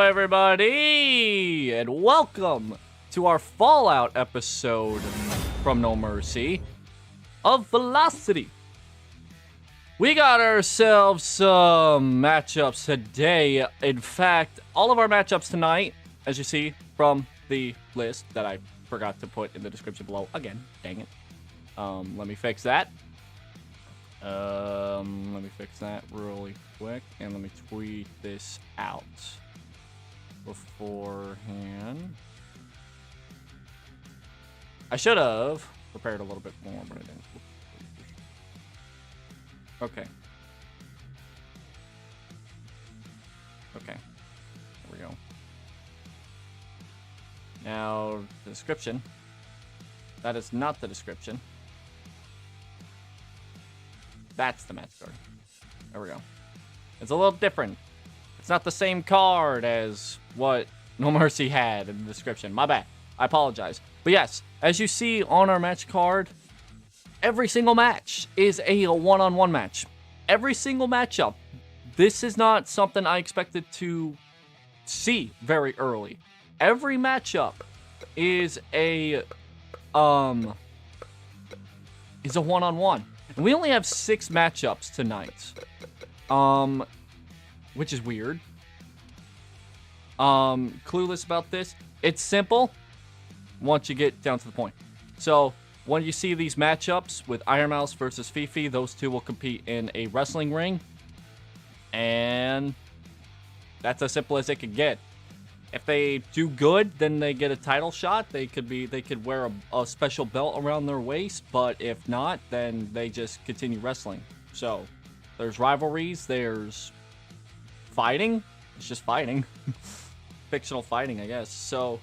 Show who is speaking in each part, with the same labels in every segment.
Speaker 1: everybody, and welcome to our Fallout episode from No Mercy of Velocity. We got ourselves some matchups today. In fact, all of our matchups tonight, as you see from the list that I forgot to put in the description below. Again, dang it. Let me fix that. Let me fix that really quick, and let me tweet this out beforehand. I should have prepared a little bit more, but I didn't. Okay. Okay. There we go. Now, the description. That is not the description. That's the match card. There we go. It's a little different. It's not the same card as what No Mercy had in the description. My bad. I apologize. But yes, as you see on our match card, every single match is a one-on-one match. Every single matchup. This is not something I expected to see very early. Every matchup is a one-on-one. And we only have 6 matchups tonight. Which is weird. Clueless about this. It's simple once you get down to the point. So, when you see these matchups with IronMouse versus FeFe, those two will compete in a wrestling ring. And that's as simple as it could get. If they do good, then they get a title shot. They could wear a special belt around their waist, but if not, then they just continue wrestling. So, there's rivalries, there's fighting. It's just fighting. Fictional fighting, I guess. So,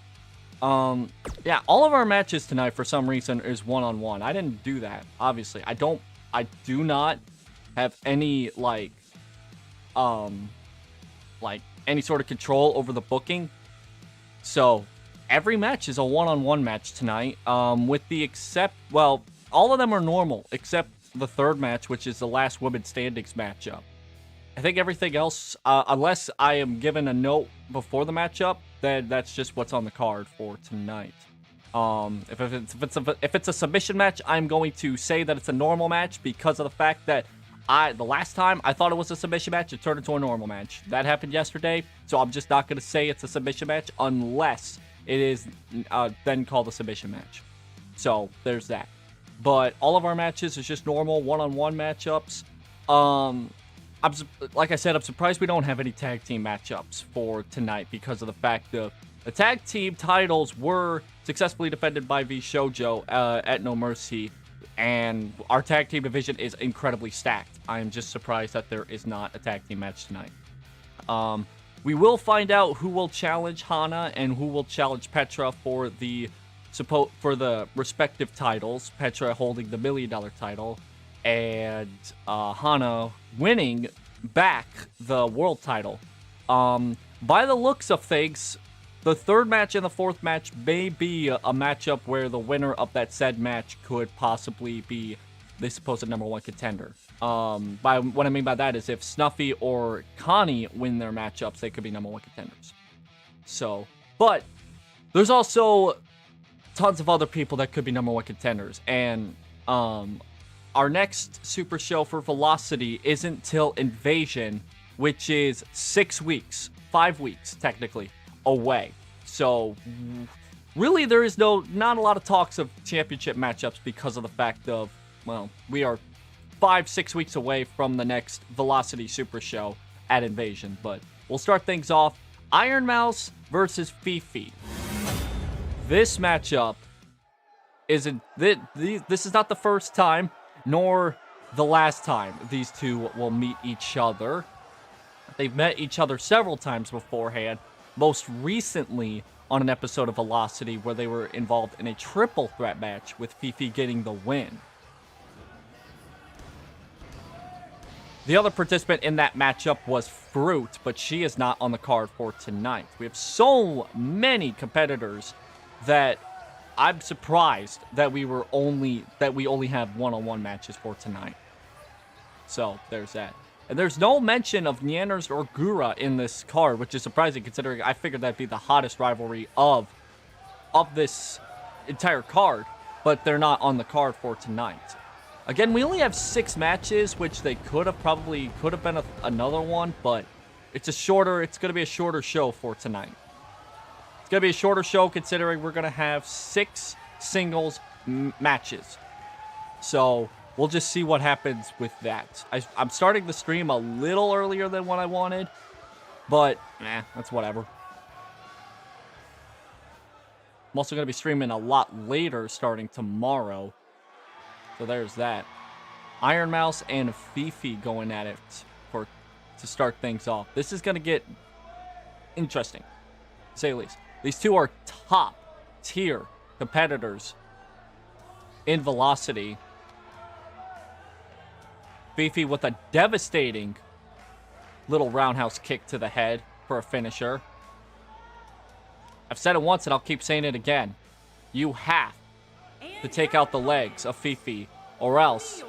Speaker 1: yeah, all of our matches tonight for some reason is one-on-one. I didn't do that, obviously. I do not have any any sort of control over the booking. So, every match is a one-on-one match tonight, with the well, all of them are normal, except the third match, which is the last women's standings matchup. I think everything else, unless I am given a note before the matchup, then that's just what's on the card for tonight. If it's a submission match, I'm going to say that it's a normal match because of the fact that the last time I thought it was a submission match, it turned into a normal match. That happened yesterday, so I'm just not going to say it's a submission match unless it is then called a submission match. So, there's that. But all of our matches is just normal one-on-one matchups. Like I said, I'm surprised we don't have any tag team matchups for tonight because of the fact that the tag team titles were successfully defended by VShojo at No Mercy. And our tag team division is incredibly stacked. I am just surprised that there is not a tag team match tonight. We will find out who will challenge Hana and who will challenge Petra for the respective titles. Petra holding the $1 million title, and Hana winning back the world title. By the looks of things, the third match and the fourth match may be a matchup where the winner of that said match could possibly be the supposed #1 contender. What I mean by that is if Snuffy or Kani win their matchups, they could be #1 contenders. So, but there's also tons of other people that could be #1 contenders. And our next super show for Velocity isn't till Invasion, which is 6 weeks, 5 weeks technically, away. So, really there is not a lot of talks of championship matchups because of the fact of, well, we are 5-6 weeks away from the next Velocity Super Show at Invasion. But we'll start things off. IronMouse versus FeFe. This matchup isn't... This is not the first time, nor the last time these two will meet each other. They've met each other several times beforehand. Most recently on an episode of Velocity where they were involved in a triple threat match with FeFe getting the win. The other participant in that matchup was Fruit, but she is not on the card for tonight. We have so many competitors that I'm surprised that we only have one-on-one matches for tonight. So there's that. And there's no mention of Nyanners or Gura in this card, which is surprising considering I figured that'd be the hottest rivalry of this entire card, but they're not on the card for tonight. Again, we only have 6 matches, which they could have been another one, but it's going to be a shorter show for tonight. It's going to be a shorter show considering we're going to have 6 singles matches. So we'll just see what happens with that. I'm starting the stream a little earlier than what I wanted, but that's whatever. I'm also going to be streaming a lot later starting tomorrow. So there's that. IronMouse and FeFe going at it to start things off. This is going to get interesting, to say the least. These two are top tier competitors in velocity. FeFe with a devastating little roundhouse kick to the head for a finisher. I've said it once and I'll keep saying it again. You have to take out the legs of FeFe, or else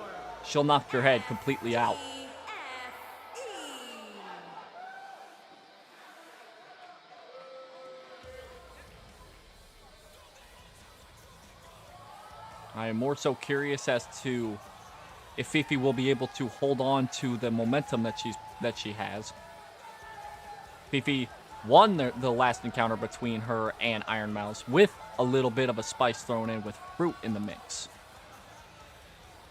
Speaker 1: she'll knock your head completely out. I am more so curious as to if FeFe will be able to hold on to the momentum that she has. FeFe won the last encounter between her and IronMouse with a little bit of a spice thrown in with fruit in the mix.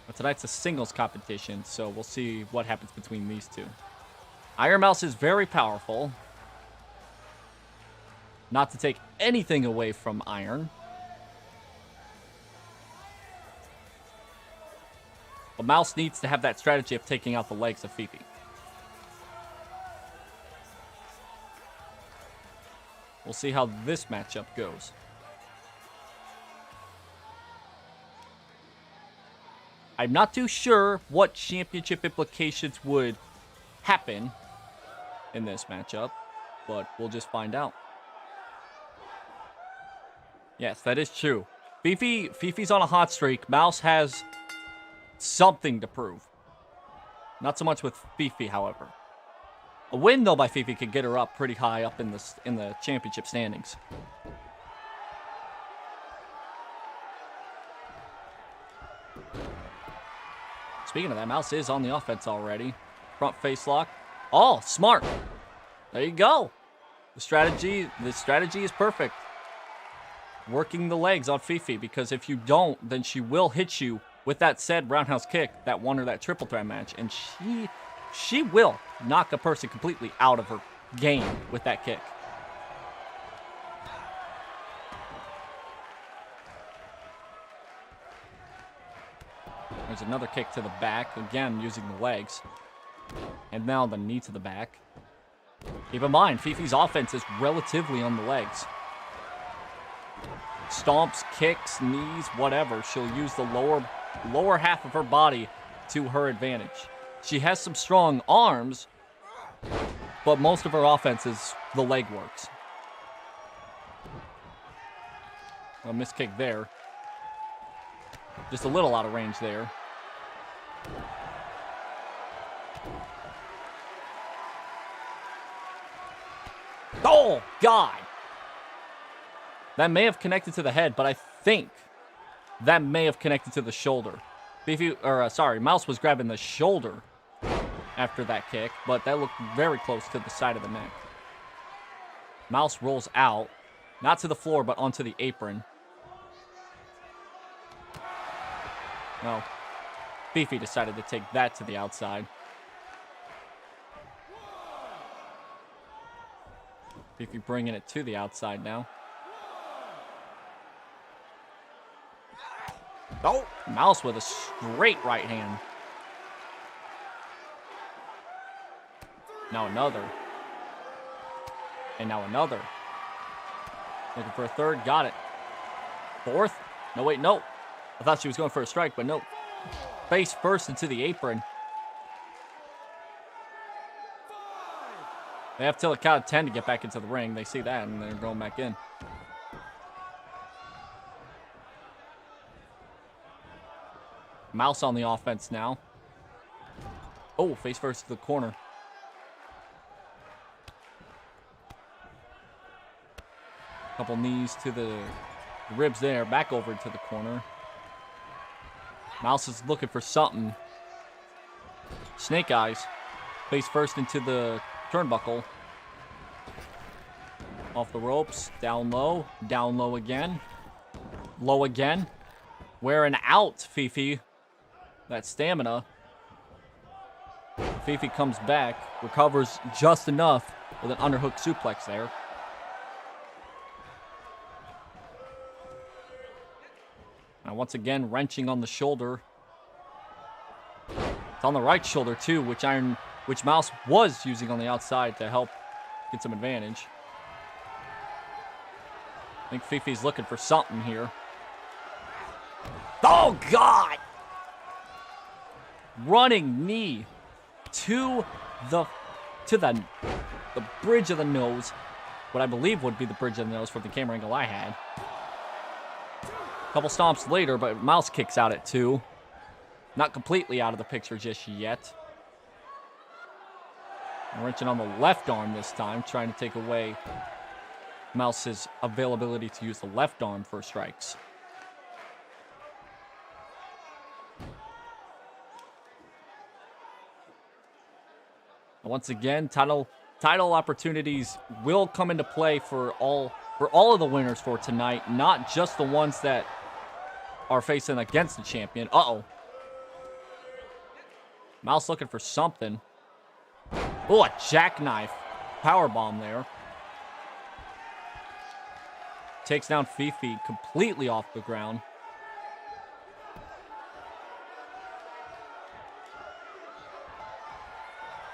Speaker 1: But tonight's a singles competition, so we'll see what happens between these two. IronMouse is very powerful. Not to take anything away from Iron. But Mouse needs to have that strategy of taking out the legs of FeFe. We'll see how this matchup goes. I'm not too sure what championship implications would happen in this matchup, but we'll just find out. Yes, that is true. FeFe's on a hot streak. Mouse has something to prove. Not so much with FeFe, however. A win, though, by FeFe could get her up pretty high up in the championship standings. Speaking of that, Mouse is on the offense already. Front face lock. Oh, smart. There you go. The strategy is perfect. Working the legs on FeFe, because if you don't, then she will hit you with that said roundhouse kick that won her that triple threat match, and she will knock a person completely out of her game with that kick. There's another kick to the back, again using the legs. And now the knee to the back. Keep in mind, FeFe's offense is relatively on the legs. Stomps, kicks, knees, whatever. She'll use the lower half of her body to her advantage. She has some strong arms, but most of her offense is the leg works. A missed kick there. Just a little out of range there. Oh, God! That may have connected to the head, but I think that may have connected to the shoulder. Mouse was grabbing the shoulder after that kick, but that looked very close to the side of the neck. Mouse rolls out, not to the floor, but onto the apron. No. FeFe decided to take that to the outside. FeFe bringing it to the outside now. Oh, Mouse with a straight right hand. Now another. And now another. Looking for a third. Got it. Fourth. No, wait, no. I thought she was going for a strike, but no. Face first into the apron. They have till a count of 10 to get back into the ring. They see that, and they're going back in. Mouse on the offense now. Oh, face first to the corner. Couple knees to the ribs there. Back over to the corner. Mouse is looking for something. Snake eyes. Face first into the turnbuckle. Off the ropes. Down low. Down low again. Low again. Wearing out FeFe. That stamina. FeFe comes back. Recovers just enough with an underhook suplex there. Now once again, wrenching on the shoulder. It's on the right shoulder too, which Mouse was using on the outside to help get some advantage. I think FeFe's looking for something here. Oh, God! Running knee to the bridge of the nose. What I believe would be the bridge of the nose from the camera angle I had. Couple stomps later, but Mouse kicks out at 2. Not completely out of the picture just yet. Wrenching on the left arm this time, trying to take away Mouse's availability to use the left arm for strikes. Once again, title opportunities will come into play for all of the winners for tonight, not just the ones that are facing against the champion. Uh-oh. Mouse looking for something. Oh, a jackknife. Powerbomb there. Takes down FeFe completely off the ground.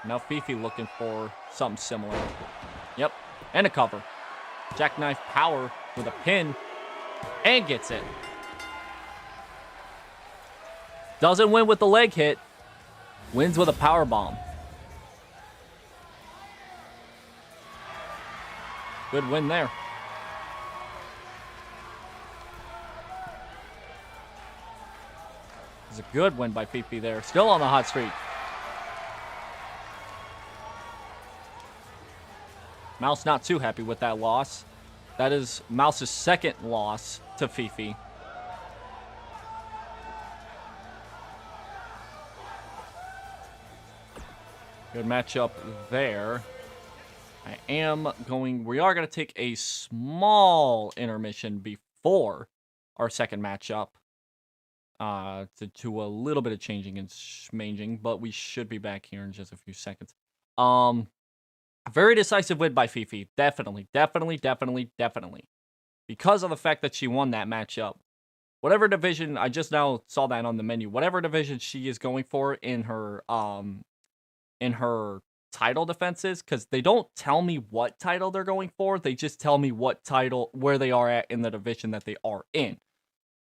Speaker 1: Now FeFe looking for something similar. Yep, and a cover. Jackknife power with a pin. And gets it. Doesn't win with the leg hit. Wins with a power bomb. Good win there. It's a good win by FeFe there. Still on the hot streak. Mouse not too happy with that loss. That is Mouse's second loss to FeFe. Good matchup there. We are going to take a small intermission before our second matchup. To a little bit of changing and schmanging, but we should be back here in just a few seconds. Very decisive win by FeFe. Definitely. Because of the fact that she won that matchup. Whatever division, I just now saw that on the menu. Whatever division she is going for in her title defenses, because they don't tell me what title they're going for. They just tell me what title, where they are at in the division that they are in.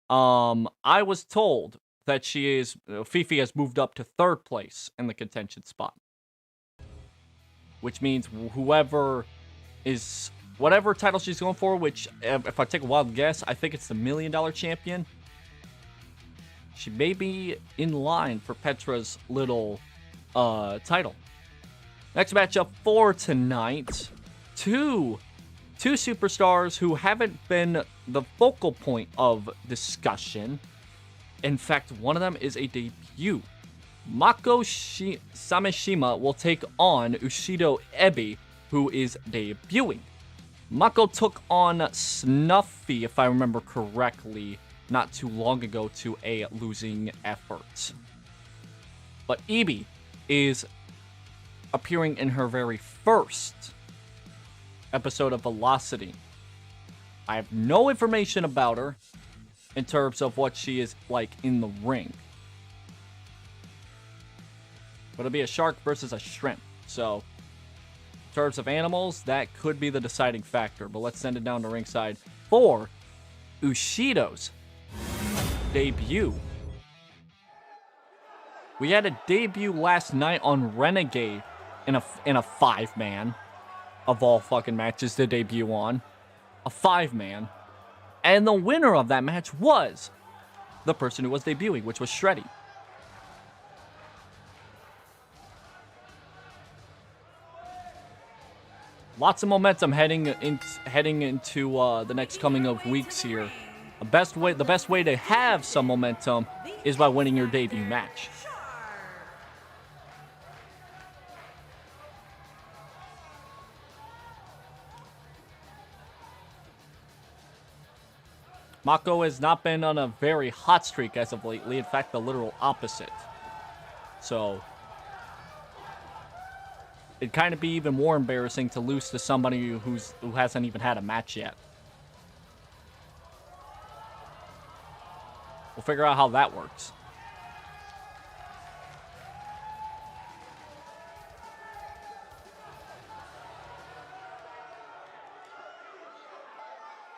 Speaker 1: I was told that FeFe has moved up to 3rd place in the contention spot. Which means whatever title she's going for, which, if I take a wild guess, I think it's the $1 Million Champion. She may be in line for Petra's little title. Next matchup for tonight. Two superstars who haven't been the focal point of discussion. In fact, one of them is a debut. Mako Sameshima will take on Ushio Ebi, who is debuting. Mako took on Snuffy, if I remember correctly, not too long ago to a losing effort. But Ebi is appearing in her very first episode of Velocity. I have no information about her in terms of what she is like in the ring. But it'll be a shark versus a shrimp. So, in terms of animals, that could be the deciding factor. But let's send it down to ringside for Ushio's debut. We had a debut last night on Renegade in a 5-man. Of all fucking matches to debut on. A 5-man. And the winner of that match was the person who was debuting, which was Shreddy. Lots of momentum heading into the next coming of weeks here. The best way to have some momentum is by winning your debut match. Mako has not been on a very hot streak as of lately. In fact, the literal opposite. So it'd kind of be even more embarrassing to lose to somebody who hasn't even had a match yet. We'll figure out how that works.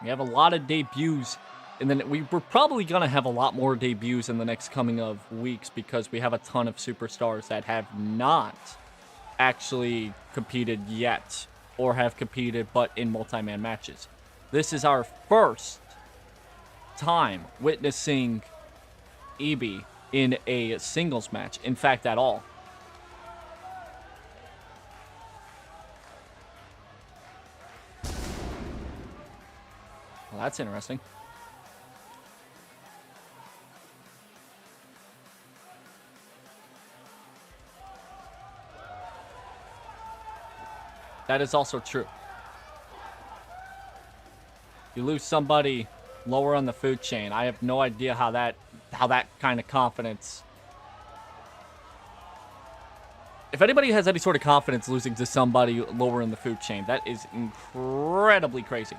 Speaker 1: We have a lot of debuts, and then we're probably going to have a lot more debuts in the next coming of weeks because we have a ton of superstars that have not actually competed yet or have competed but in multi-man matches. This is our first time witnessing Ibi in a singles match, in fact at all. Well, that's interesting. That is also true. You lose somebody lower on the food chain. I have no idea how that kind of confidence. If anybody has any sort of confidence losing to somebody lower in the food chain, that is incredibly crazy.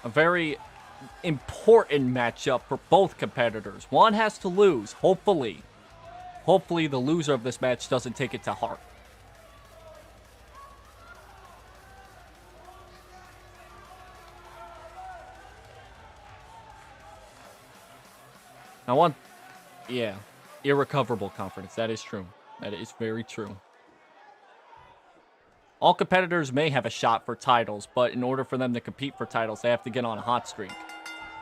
Speaker 1: A very important matchup for both competitors. One has to lose, hopefully. Hopefully the loser of this match doesn't take it to heart. Now yeah, irrecoverable confidence. That is true. That is very true. All competitors may have a shot for titles, but in order for them to compete for titles, they have to get on a hot streak.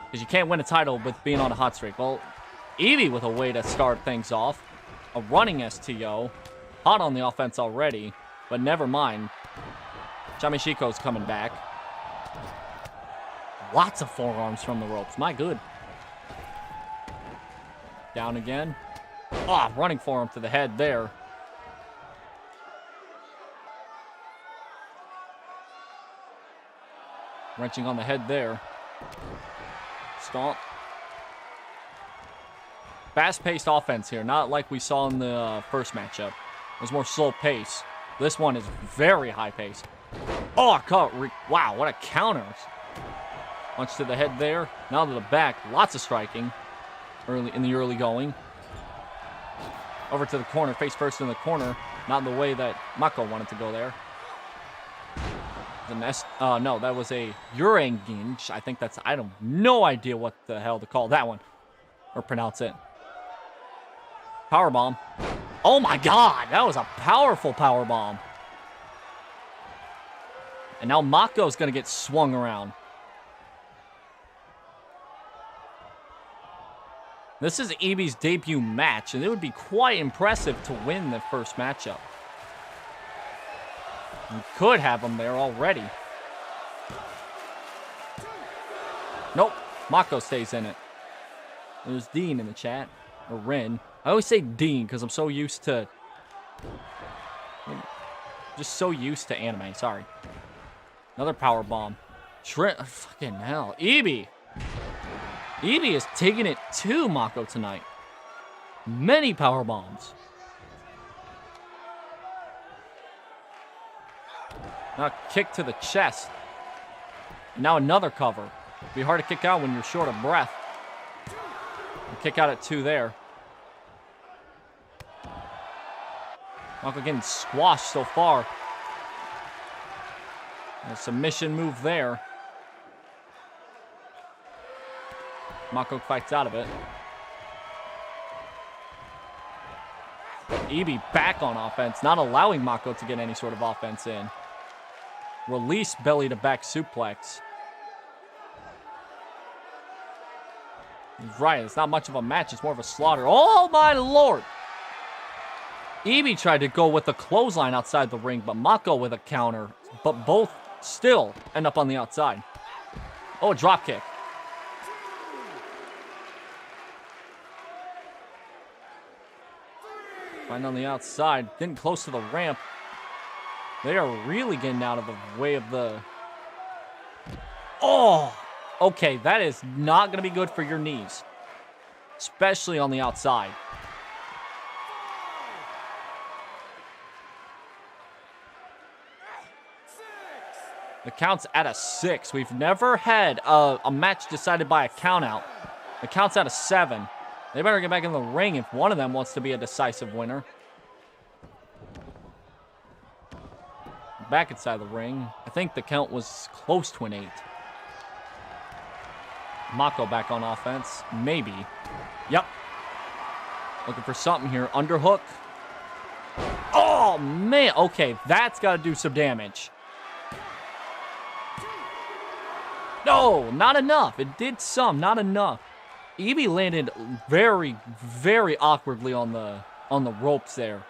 Speaker 1: Because you can't win a title with being on a hot streak. Well, Evie with a way to start things off. A running STO. Hot on the offense already, but never mind. Sameshiko's coming back. Lots of forearms from the ropes. My good. Down again. Ah, running forearm to the head there. Wrenching on the head there. Stomp. Fast-paced offense here. Not like we saw in the first matchup. It was more slow pace. This one is very high pace. Oh, wow, what a counter. Punch to the head there. Now to the back. Lots of striking in the early going. Over to the corner. Face first in the corner. Not in the way that Mako wanted to go there. No, that was a Uranginge. I think that's, I have no idea what the hell to call that one. Or pronounce it. Powerbomb. Oh my god, that was a powerful powerbomb. And now Mako's going to get swung around. This is Ibi's debut match, and it would be quite impressive to win the first matchup. You could have him there already. Nope. Mako stays in it. There's Dean in the chat. Or Rin. I always say Dean because I'm so used to... Just so used to anime. Sorry. Another power bomb. Fucking hell. Ibi. Ibi is taking it to Mako tonight. Many power bombs. Now kick to the chest. And now another cover. It'd be hard to kick out when you're short of breath. And kick out at 2 there. Mako getting squashed so far. A submission move there. Mako fights out of it. Ibi back on offense, not allowing Mako to get any sort of offense in. Release belly to back suplex. Right, it's not much of a match. It's more of a slaughter. Oh, my lord. Ibi tried to go with the clothesline outside the ring, but Mako with a counter. But both still end up on the outside. Oh, a drop kick. Right on the outside. Getting close to the ramp. They are really getting out of the way of the... Oh! Okay, that is not going to be good for your knees. Especially on the outside. The count's at a 6. We've never had a match decided by a count out. The count's at a 7. They better get back in the ring if one of them wants to be a decisive winner. Back inside the ring. I think the count was close to an 8. Mako back on offense. Maybe. Yep. Looking for something here. Underhook. Oh, man. Okay, that's got to do some damage. No, not enough. It did some, not enough. Ibi landed very, very awkwardly on the ropes there.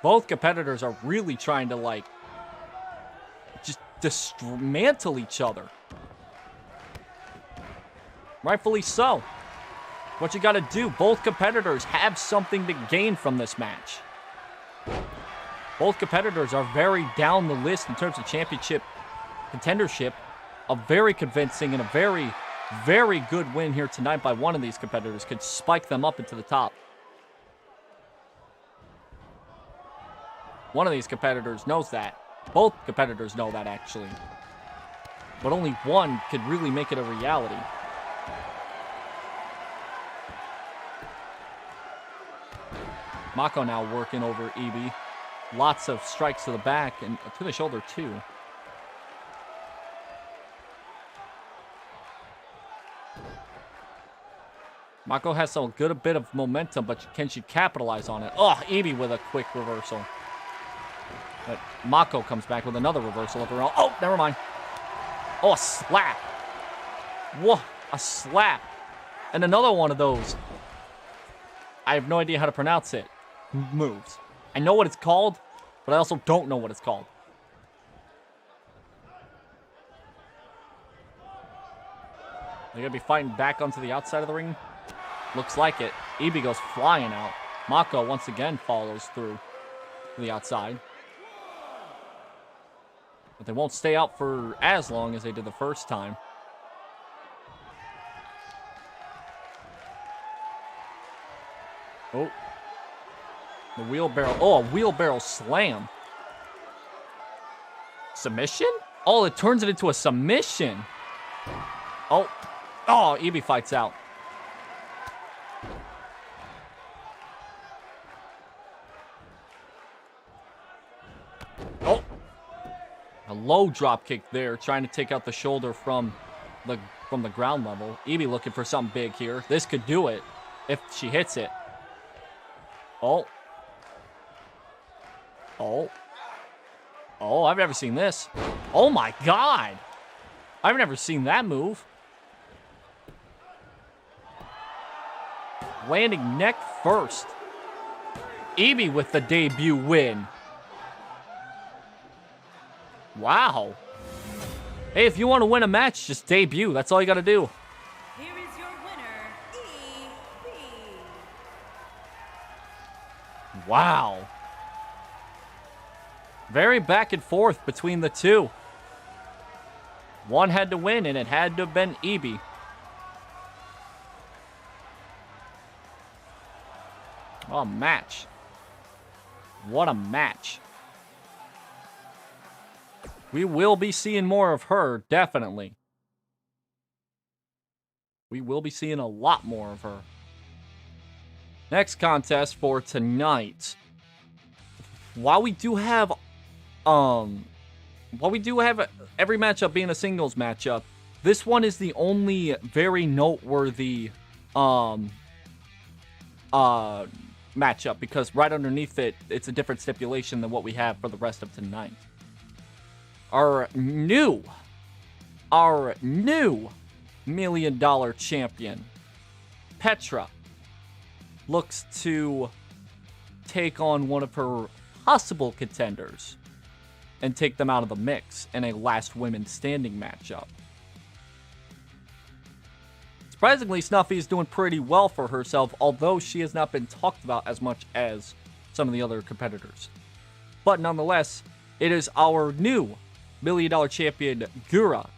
Speaker 1: Both competitors are really trying to, like, just dismantle each other. Rightfully so. What you got to do, both competitors have something to gain from this match. Both competitors are very down the list in terms of championship contendership. A very convincing and a very, very good win here tonight by one of these competitors could spike them up into the top. One of these competitors knows that. Both competitors know that, actually. But only one could really make it a reality. Mako now working over Ibi. Lots of strikes to the back and to the shoulder, too. Mako has a good bit of momentum, but can she capitalize on it? Oh, Ibi with a quick reversal. But Mako comes back with another reversal of her own. Oh, never mind. Oh, a slap. Whoa, a slap. And another one of those. I have no idea how to pronounce it. Moves. I know what it's called, but I also don't know what it's called. They're going to be fighting back onto the outside of the ring. Looks like it. Ibi goes flying out. Mako once again follows through to the outside. But they won't stay out for as long as they did the first time. Oh. The wheelbarrow. Oh, a wheelbarrow slam. Submission? Oh, it turns it into a submission. Oh. Oh, Ibi fights out. Oh. A low drop kick there, trying to take out the shoulder from the ground level. Ibi looking for something big here. This could do it if she hits it. Oh. Oh. Oh, I've never seen this. Oh my God. I've never seen that move. Landing neck first. Ibi with the debut win. Wow. Hey, if you want to win a match, just debut. That's all you got to do.
Speaker 2: Here is your winner, EB.
Speaker 1: Wow. Very back and forth between the two. One had to win, and it had to have been Ibi. Oh, a match. What a match. We will be seeing more of her, definitely. We will be seeing a lot more of her. Next contest for tonight. While we do have every matchup being a singles matchup, this one is the only very noteworthy matchup, because right underneath it, it's a different stipulation than what we have for the rest of tonight. our new $1 million champion, Petra, looks to take on one of her possible contenders and take them out of the mix in a last women standing matchup. Surprisingly, Snuffy is doing pretty well for herself, although she has not been talked about as much as some of the other competitors. But nonetheless, it is our new $1 million champion, Gurin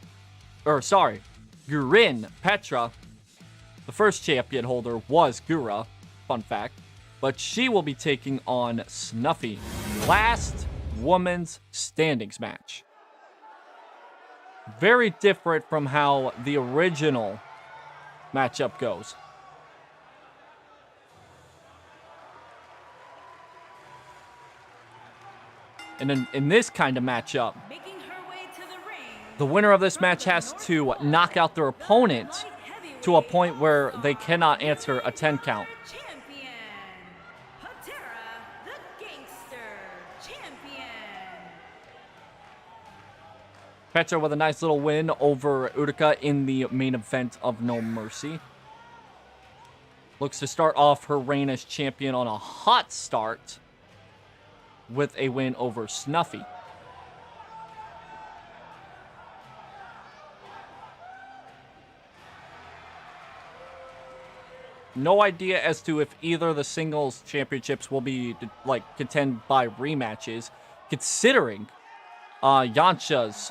Speaker 1: Petra. The first champion holder was Gurin, fun fact. But she will be taking on Snuffy. Last woman's standings match. Very different from how the original matchup goes. And in this kind of matchup,
Speaker 2: Making her way to the ring,
Speaker 1: the winner of this match has to knock out their opponent to a point where they cannot answer a 10 count.
Speaker 2: champion, Petra, the gangster champion.
Speaker 1: Petra with a nice little win over Uruka in the main event of No Mercy. Looks to start off her reign as champion on a hot start with a win over Snuffy. No idea as to if either of the singles championships will be contend by rematches, considering Yancha's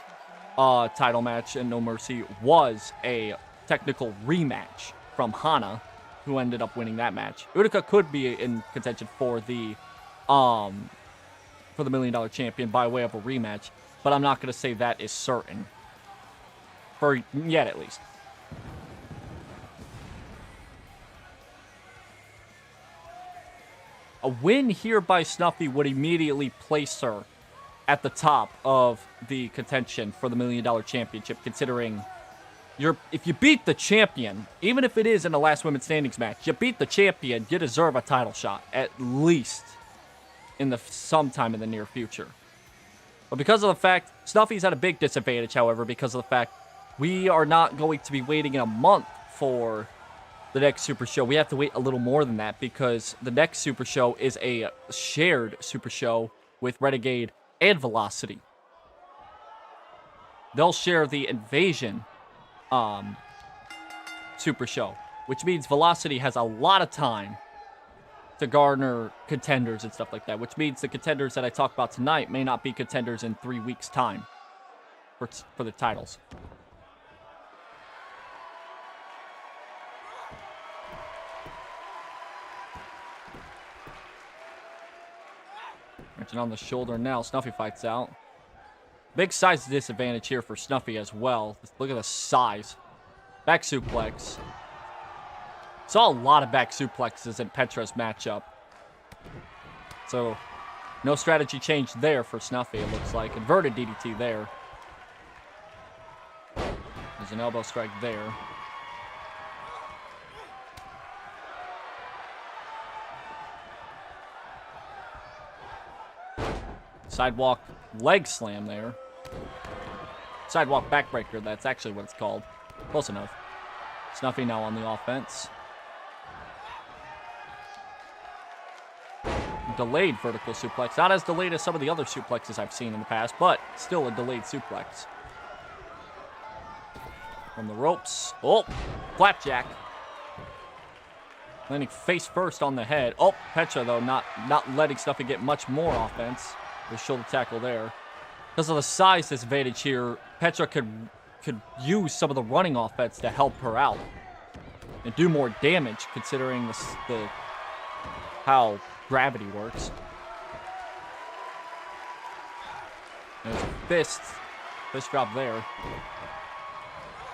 Speaker 1: title match in No Mercy was a technical rematch from Hana, who ended up winning that match. Uruka could be in contention for the $1 million champion by way of a rematch, but I'm not going to say that is certain. For yet, at least. A win here by Snuffy would immediately place her at the top of the contention for the $1 million championship, considering if you beat the champion, even if it is in the last women's standings match, you beat the champion, you deserve a title shot, at least in sometime in the near future. But because of the fact, Snuffy's at a big disadvantage, however, because of the fact we are not going to be waiting in a month for the next Super Show. We have to wait a little more than that because the next Super Show is a shared Super Show with Renegade and Velocity. They'll share the Invasion Super Show, which means Velocity has a lot of time to garner contenders and stuff like that, which means the contenders that I talk about tonight may not be contenders in 3 weeks' time for the titles. Mention on the shoulder now. Snuffy fights out. Big size disadvantage here for Snuffy as well. Look at the size. Back suplex. Saw a lot of back suplexes in Petra's matchup. So, no strategy change there for Snuffy, it looks like. Inverted DDT there. There's an elbow strike there. Sidewalk leg slam there. Sidewalk backbreaker, that's actually what it's called. Close enough. Snuffy now on the offense. Delayed vertical suplex. Not as delayed as some of the other suplexes I've seen in the past, but still a delayed suplex. From the ropes. Oh, flapjack. Landing face first on the head. Oh, Petra, though, not letting Snuffy get much more offense. The shoulder tackle there. Because of the size disadvantage here, Petra could use some of the running offense to help her out and do more damage, considering how gravity works. There's a fist drop there.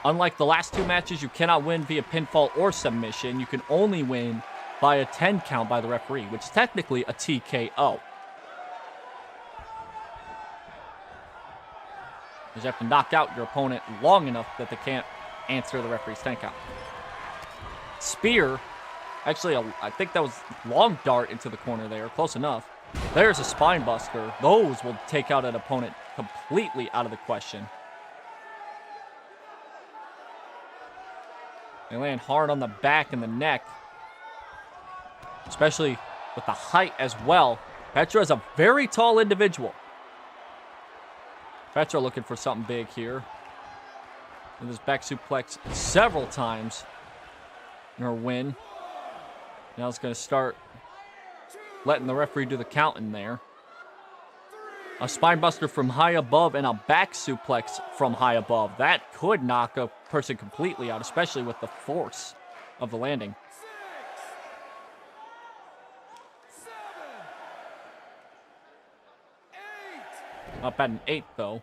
Speaker 1: Unlike the last two matches, you cannot win via pinfall or submission. You can only win by a 10 count by the referee, which is technically a TKO. You have to knock out your opponent long enough that they can't answer the referee's 10 count. Spear. Actually, I think that was long dart into the corner there. Close enough. There's a spine buster. Those will take out an opponent completely out of the question. They land hard on the back and the neck, especially with the height as well. Petra is a very tall individual. Petra looking for something big here. And this back suplex several times in her win. Now it's going to start letting the referee do the count in there. A spinebuster from high above and a back suplex from high above. That could knock a person completely out, especially with the force of the landing. Up at an 8, though.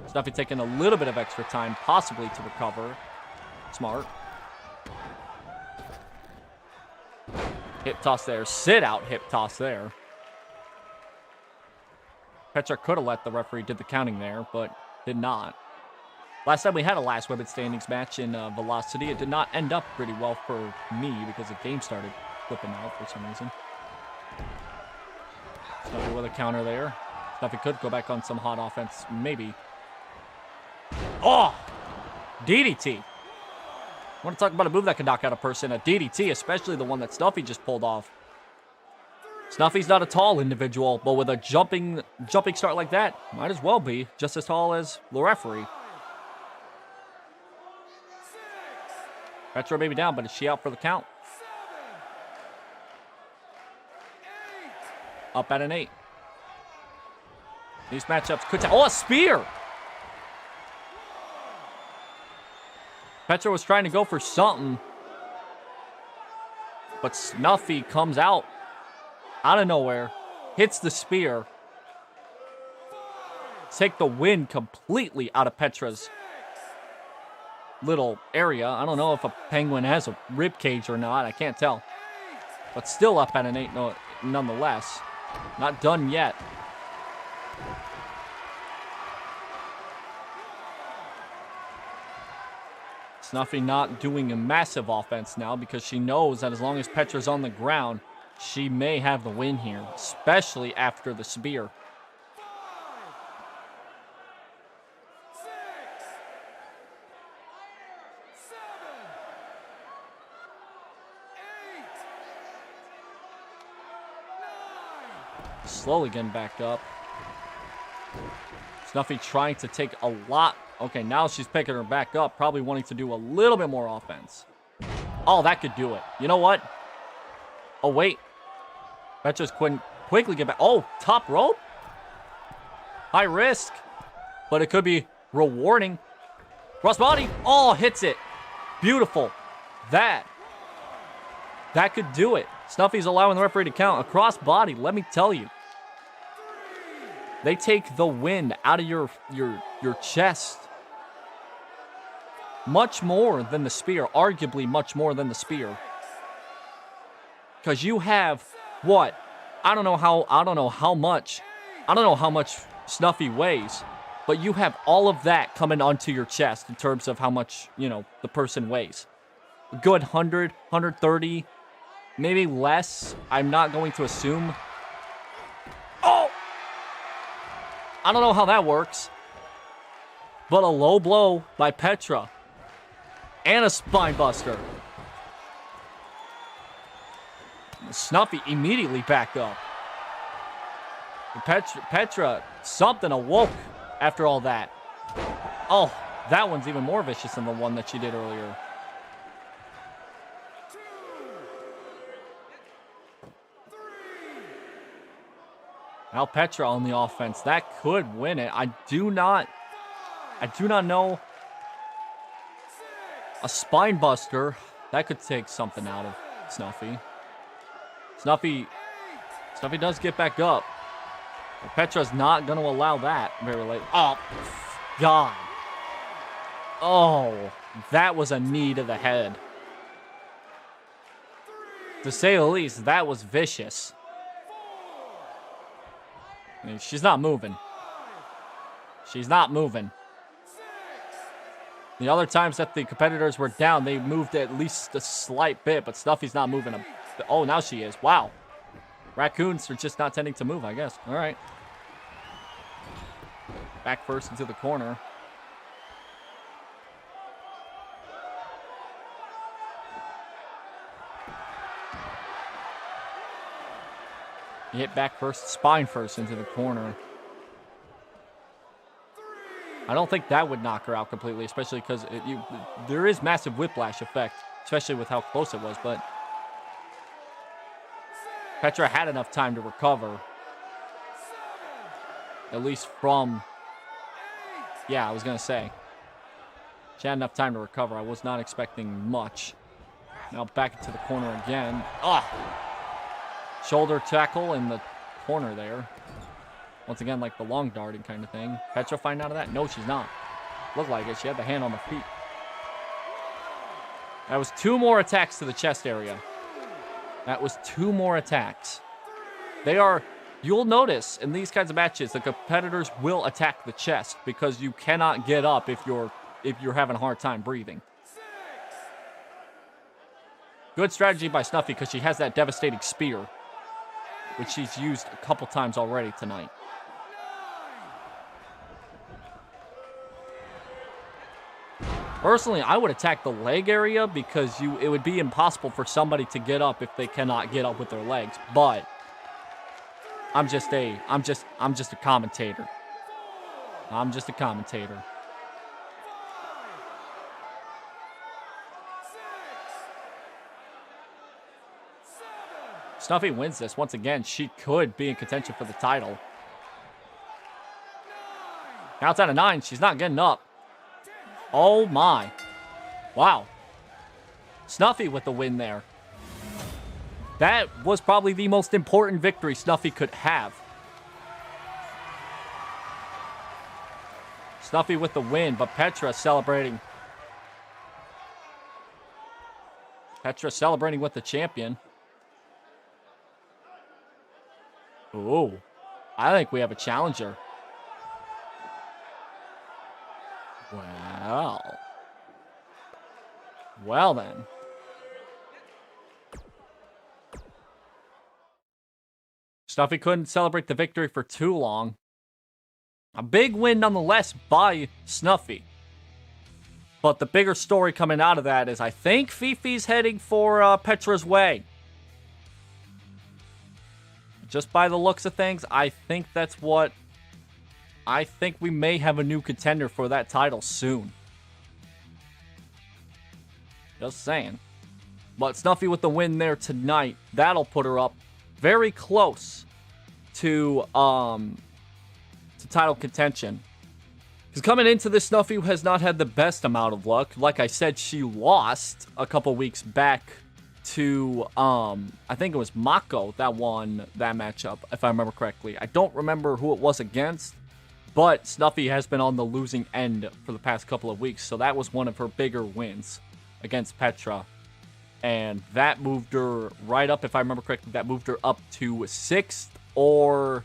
Speaker 1: Snuffy taking a little bit of extra time, possibly to recover. Smart. Hip toss there. Sit out hip toss there. Petra could have let the referee did the counting there, but did not. Last time we had a last women's standings match in Velocity, it did not end up pretty well for me because the game started flipping out for some reason. Snuffy with a counter there. Snuffy could go back on some hot offense, maybe. Oh! DDT. I want to talk about a move that can knock out a person. A DDT, especially the one that Snuffy just pulled off. Snuffy's not a tall individual, but with a jumping start like that, might as well be just as tall as the referee. Petra may be down, but is she out for the count? Up at an 8. These matchups could... Oh, a spear! Petra was trying to go for something, but Snuffy comes out of nowhere, hits the spear, take the win completely out of Petra's little area. I don't know if a penguin has a rib cage or not. I can't tell, but still up at an 8 nonetheless. Not done yet. Snuffy not doing a massive offense now because she knows that as long as Petra's on the ground, she may have the win here, especially after the spear. Slowly getting back up. Snuffy trying to take a lot. Okay, now she's picking her back up, probably wanting to do a little bit more offense. Oh, that could do it. You know what? Oh, wait. Petra's quickly get back. Oh, top rope? High risk. But it could be rewarding. Crossbody. Oh, hits it. Beautiful. That could do it. Snuffy's allowing the referee to count. A crossbody, let me tell you. They take the wind out of your chest. Much more than the spear. Arguably much more than the spear. Because you have what? I don't know how much Snuffy weighs, but you have all of that coming onto your chest in terms of how much, the person weighs. A good 100, 130, maybe less. I'm not going to assume. Oh! I don't know how that works. But a low blow by Petra. And a spine buster. Snuffy immediately back up. Petra, something awoke after all that. Oh, that one's even more vicious than the one that she did earlier. Now Petra on the offense. That could win it. I do not know. A spine buster. That could take something out of Snuffy. Snuffy does get back up. But Petra's not going to allow that very late. Oh, God. Oh, that was a knee to the head. To say the least, that was vicious. I mean, she's not moving. She's not moving. The other times that the competitors were down, they moved at least a slight bit, but Snuffy's not moving. Oh, now she is. Wow. Raccoons are just not tending to move, I guess. All right. Back first into the corner. He hit back first, spine first into the corner. I don't think that would knock her out completely, especially because there is massive whiplash effect, especially with how close it was, but Petra had enough time to recover. At least from, yeah, I was going to say. She had enough time to recover. I was not expecting much. Now back into the corner again. Ah! Shoulder tackle in the corner there. Once again, like the long darting kind of thing. Petra find out of that? No, she's not. Looked like it. She had the hand on the feet. That was 2 more attacks to the chest area. That was 2 more attacks. They are, you'll notice in these kinds of matches, the competitors will attack the chest because you cannot get up if you're having a hard time breathing. Good strategy by Snuffy because she has that devastating spear, which she's used a couple times already tonight. Personally, I would attack the leg area because it would be impossible for somebody to get up if they cannot get up with their legs. But I'm just a commentator. I'm just a commentator. Snuffy wins this. Once again, she could be in contention for the title. Counts out of 9. She's not getting up. Oh my. Wow. Snuffy with the win there. That was probably the most important victory Snuffy could have. Snuffy with the win, but Petra celebrating. Petra celebrating with the champion. Ooh. I think we have a challenger. Well. Well then. Snuffy couldn't celebrate the victory for too long. A big win nonetheless by Snuffy. But the bigger story coming out of that is I think FeFe's heading for Petra's way. Just by the looks of things, I think that's what... I think we may have a new contender for that title soon. Just saying. But Snuffy with the win there tonight, that'll put her up very close to title contention. Because coming into this, Snuffy has not had the best amount of luck. Like I said, she lost a couple weeks back to, I think it was Mako that won that matchup, if I remember correctly. I don't remember who it was against, but Snuffy has been on the losing end for the past couple of weeks, so that was one of her bigger wins against Petra. And that moved her right up, if I remember correctly, that moved her up to 6th or,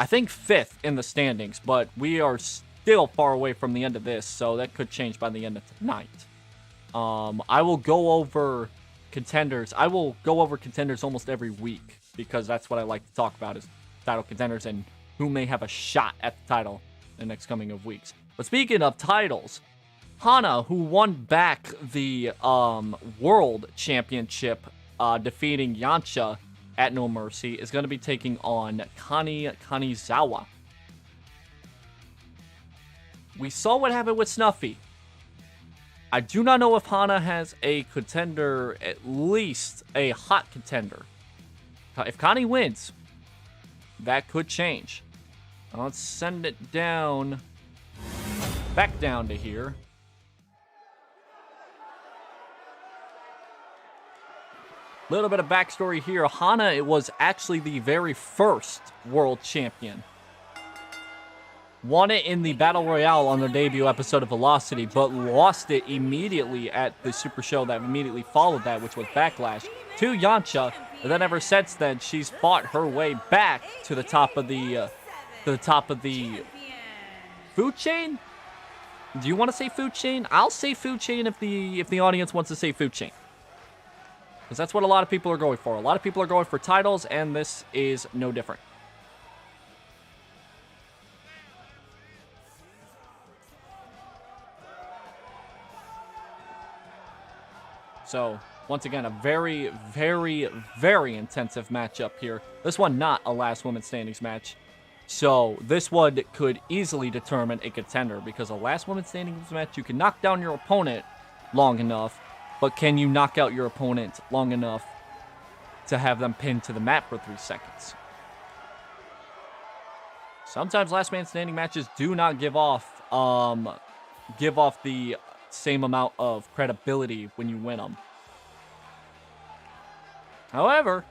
Speaker 1: I think 5th in the standings, but we are still far away from the end of this, so that could change by the end of tonight. I will go over contenders. I will go over contenders almost every week because that's what I like to talk about is title contenders and who may have a shot at the title in the next coming of weeks. But speaking of titles, Hana, who won back the World Championship, defeating Yancha at No Mercy, is going to be taking on Kanizawa. We saw what happened with Snuffy. I do not know if Hana has a contender, at least a hot contender. If Kani wins, that could change. Now let's send it down, back down to here. Little bit of backstory here. Hana, it was actually the very first world champion. Won it in the Battle Royale on their debut episode of Velocity, but lost it immediately at the Super Show that immediately followed that, which was Backlash, to Yancha. And then ever since then, she's fought her way back to the top of the food chain. Do you want to say food chain? I'll say food chain if the audience wants to say food chain, because that's what a lot of people are going for. A lot of people are going for titles, and this is no different. So, once again, a very, very, very intensive matchup here. This one not a last woman standings match. So, this one could easily determine a contender, because a last woman standings match, you can knock down your opponent long enough, but can you knock out your opponent long enough to have them pinned to the mat for 3 seconds? Sometimes last man standing matches do not give off the same amount of credibility when you win them. However,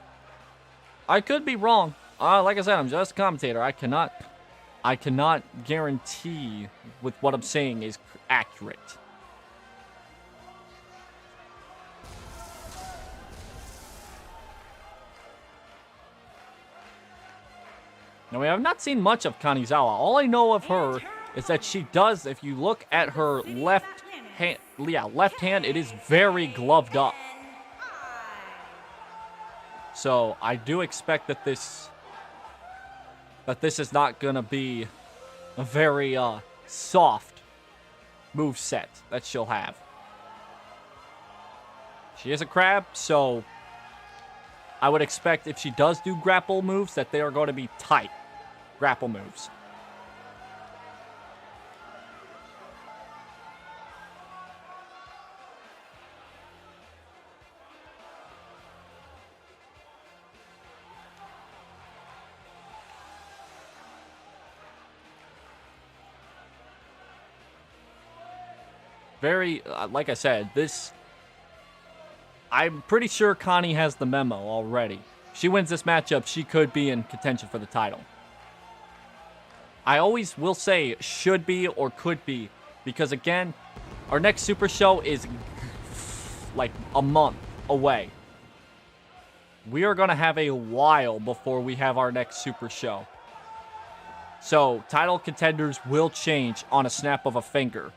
Speaker 1: I could be wrong. Like I said, I'm just a commentator. I cannot guarantee with what I'm saying is accurate. Now, we have not seen much of Kanizawa. All I know of her is that she does, if you look at her left hand, it is very gloved up. So, I do expect that this is not going to be a very soft move set that she'll have. She is a crab, so I would expect if she does do grapple moves that they are going to be tight grapple moves. Very, like I said, I'm pretty sure Kani has the memo already. If she wins this matchup, she could be in contention for the title. I always will say should be or could be, because again, our next Super Show is like a month away. We are going to have a while before we have our next Super Show. So, title contenders will change on a snap of a finger.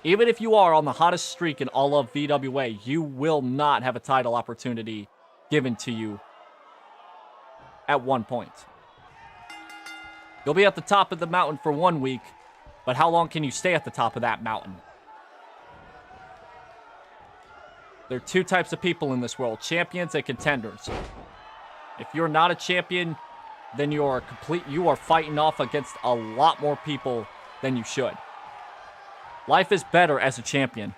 Speaker 1: Even if you are on the hottest streak in all of VWA, you will not have a title opportunity given to you at one point. You'll be at the top of the mountain for 1 week, but how long can you stay at the top of that mountain? There are 2 types of people in this world, champions and contenders. If you're not a champion, then you are fighting off against a lot more people than you should. Life is better as a champion.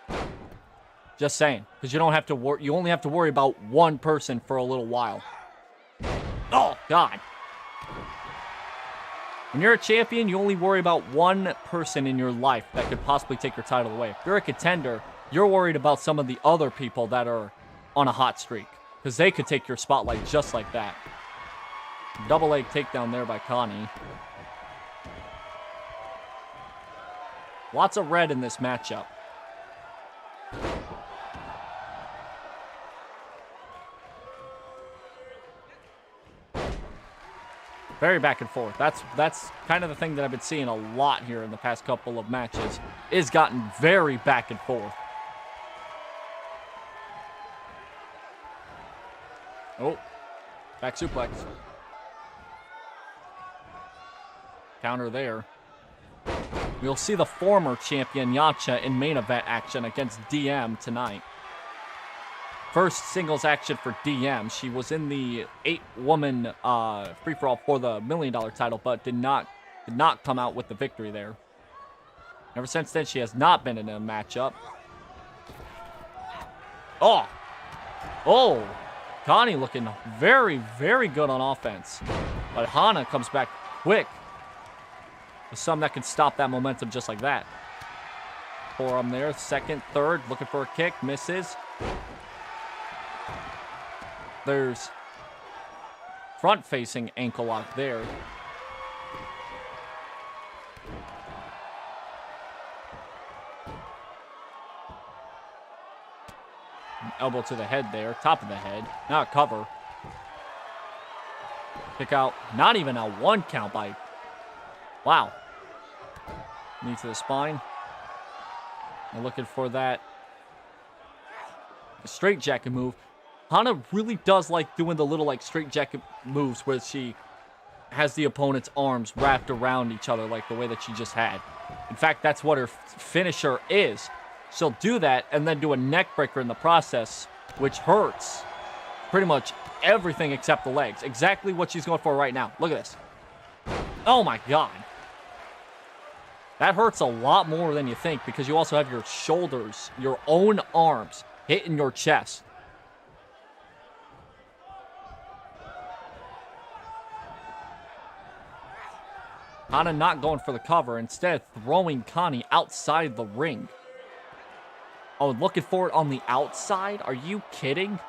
Speaker 1: Just saying, because you don't have to you only have to worry about one person for a little while. Oh God. When you're a champion, you only worry about one person in your life that could possibly take your title away. If you're a contender, you're worried about some of the other people that are on a hot streak, because they could take your spotlight just like that. Double leg takedown there by Kani. Lots of red in this matchup. Very back and forth. That's kind of the thing that I've been seeing a lot here in the past couple of matches. Is gotten very back and forth. Oh, back suplex. Counter there. We'll see the former champion Yancha in main event action against DM tonight. First singles action for DM. She was in the 8-woman free-for-all for the $1 million title, but did not come out with the victory there. Ever since then, she has not been in a matchup. Oh! Oh! Kani looking very, very good on offense. But Hana comes back quick. With some that can stop that momentum just like that. Forearm there, second, third, looking for a kick, misses. There's front-facing ankle lock there. Elbow to the head there, top of the head, now a cover. Kick out, not even a 1 count by, wow. Knee to the spine. And looking for that straight jacket move. Hana really does like doing the little like straight jacket moves where she has the opponent's arms wrapped around each other like the way that she just had. In fact, that's what her finisher is. she'll do that and then do a neck breaker in the process, which hurts pretty much everything except the legs. Exactly what she's going for right now. Look at this. Oh my god. That hurts a lot more than you think because you also have your shoulders, your own arms hitting your chest. Hana not going for the cover, instead throwing Kani outside the ring. Oh, looking for it on the outside? Are you kidding?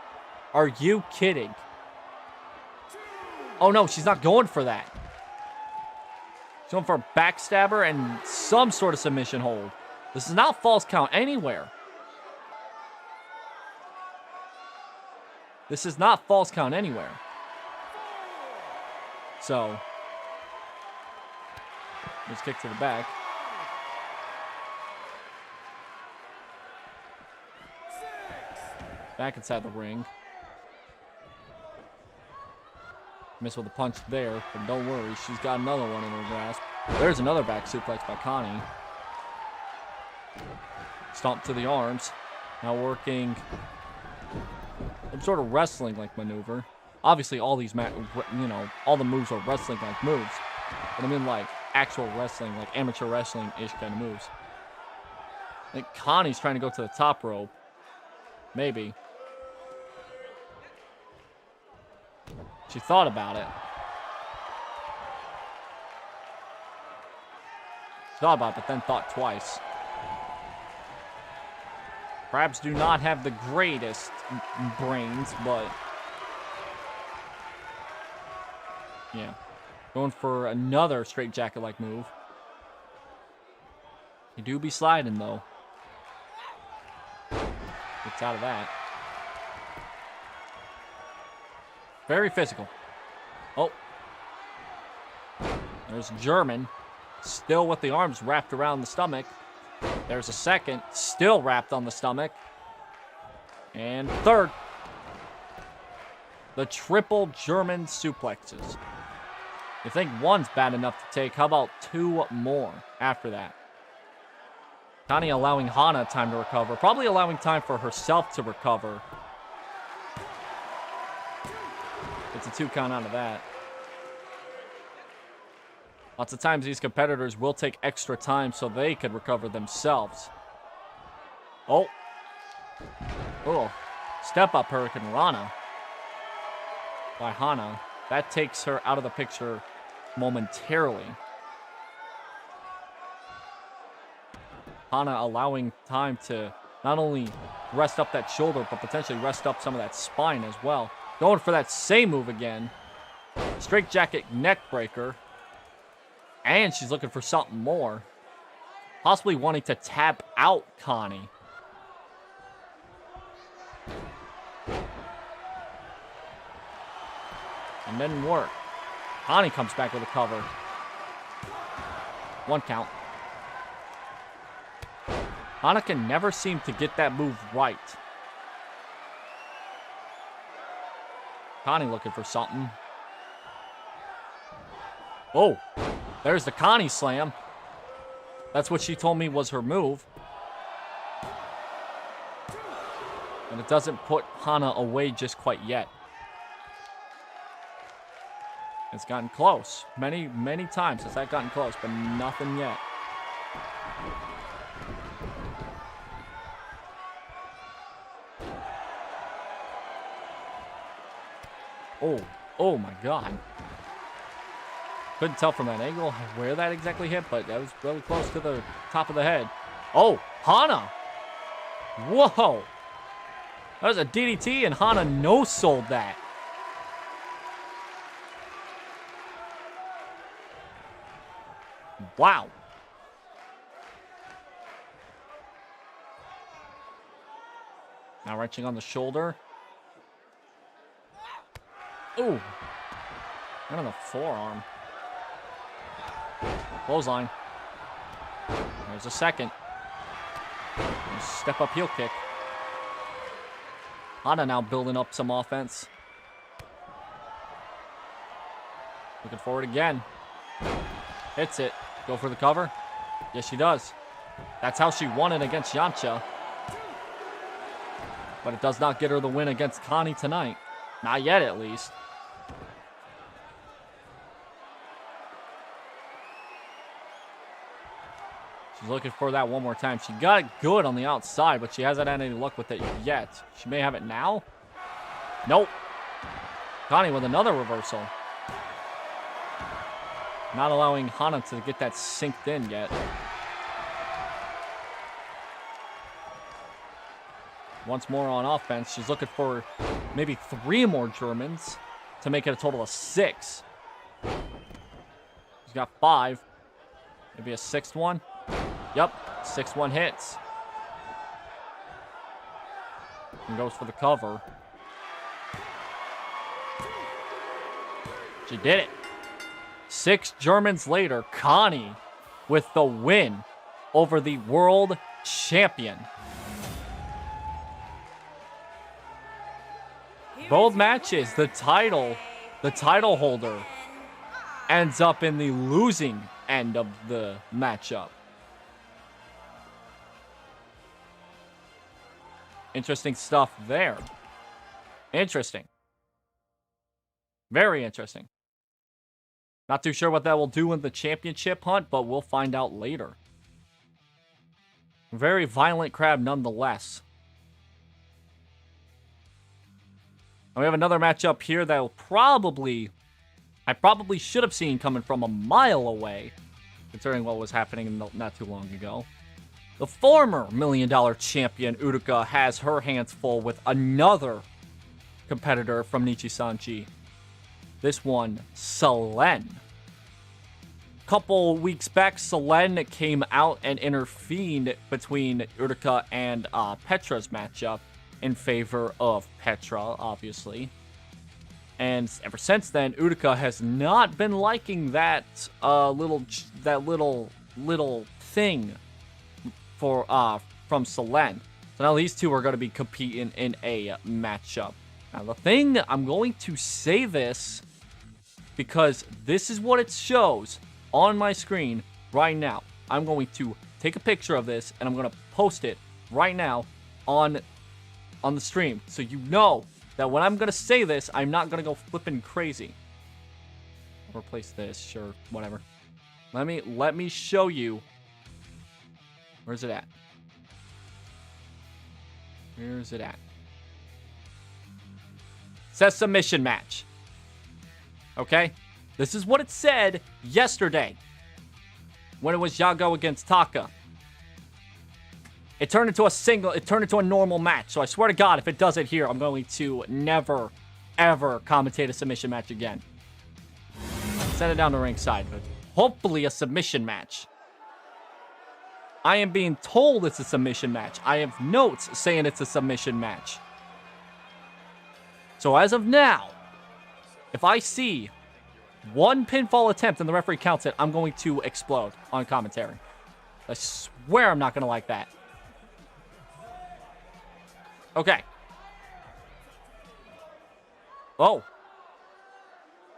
Speaker 1: Are you kidding? Oh no, she's not going for that. She's going for a backstabber and some sort of submission hold. This is not false count anywhere. This is not false count anywhere. So, just kick to the back. Back inside the ring. Miss with a punch there, but don't worry, she's got another one in her grasp. There's another back suplex by Kani. Stomp to the arms. Now working some sort of wrestling-like maneuver. Obviously, all these, all the moves are wrestling-like moves. But I mean, like, actual wrestling, like amateur wrestling-ish kind of moves. I think Kani's trying to go to the top rope. Maybe. She thought about it. She thought about it, but then thought twice. Perhaps do not have the greatest brains, but... yeah. Going for another straight jacket-like move. You do be sliding, though. Gets out of that. Very physical. Oh. There's German. Still with the arms wrapped around the stomach. There's a second. Still wrapped on the stomach. And third. The triple German suplexes. You think one's bad enough to take. How about two more after that? Kani allowing Hana time to recover. Probably allowing time for herself to recover. It's a 2 count out of that. Lots of times these competitors will take extra time so they could recover themselves. Oh. Oh. Step up Hurricane Rana by Hana. That takes her out of the picture momentarily. Hana allowing time to not only rest up that shoulder, but potentially rest up some of that spine as well. Going for that same move again. Straight jacket neck breaker. And she's looking for something more. Possibly wanting to tap out Kani. And then work. Kani comes back with a cover. 1 count. Hana can never seem to get that move right. Kani looking for something. Oh, there's the Kani slam. That's what she told me was her move. And it doesn't put Hana away just quite yet. It's gotten close. Many, many times has that gotten close, but nothing yet. Oh, oh my god. Couldn't tell from that angle where that exactly hit, but that was really close to the top of the head. Oh, Hana! Whoa! That was a DDT, and Hana no-sold that. Wow. Now wrenching on the shoulder. Ooh. Right on the forearm. Clothesline. There's a second. Step up heel kick. Hana now building up some offense. Looking forward again. Hits it. Go for the cover. Yes, she does. That's how she won it against Yancha. But it does not get her the win against Kani tonight. Not yet, at least. She's looking for that one more time. She got it good on the outside, but she hasn't had any luck with it yet. She may have it now. Nope. Kani with another reversal. Not allowing Hana to get that synced in yet. Once more on offense. She's looking for maybe 3 more Germans to make it a total of 6. She's got 5. Maybe a 6th one. Yep, 6th one hits. And goes for the cover. She did it. 6 Germans later, Kani with the win over the world champion. Both matches, the title holder ends up in the losing end of the matchup. Interesting stuff there. Interesting. Very interesting. Not too sure what that will do in the championship hunt, but we'll find out later. Very violent crowd nonetheless. And we have another matchup here that will I probably should have seen coming from a mile away, considering what was happening not too long ago. The former $1 Million champion Uruka has her hands full with another competitor from Nichisanji. This one, Selen. Couple weeks back, Selen came out and intervened between Uruka and Petra's matchup in favor of Petra, obviously. And ever since then, Uruka has not been liking that little thing from Selen. So now these two are going to be competing in a matchup. Now the thing, I'm going to say this because this is what it shows on my screen right now. I'm going to take a picture of this and I'm going to post it right now on the stream, so you know that when I'm going to say this, I'm not going to go flipping crazy. I'll replace this, sure, whatever. Let me show you. Where's it at? Where's it at? It says submission match. Okay? This is what it said yesterday when it was Yago against Taka. It turned into a normal match. So I swear to God, if it does it here, I'm going to never, ever commentate a submission match again. Send it down to ringside, but hopefully a submission match. I am being told it's a submission match. I have notes saying it's a submission match. So as of now, if I see one pinfall attempt and the referee counts it, I'm going to explode on commentary. I swear I'm not going to like that. Okay. Oh.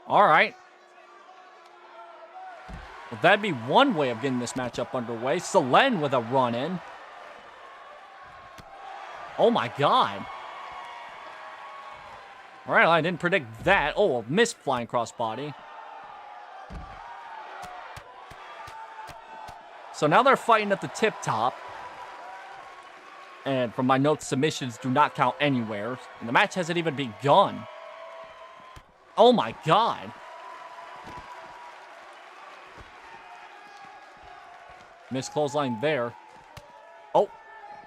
Speaker 1: All right. Well, that'd be one way of getting this matchup underway. Selen with a run-in. Oh, my God. All right, I didn't predict that. Oh, a missed flying crossbody. So now they're fighting at the tip top. And from my notes, submissions do not count anywhere. And the match hasn't even begun. Oh my God. Missed clothesline there. Oh,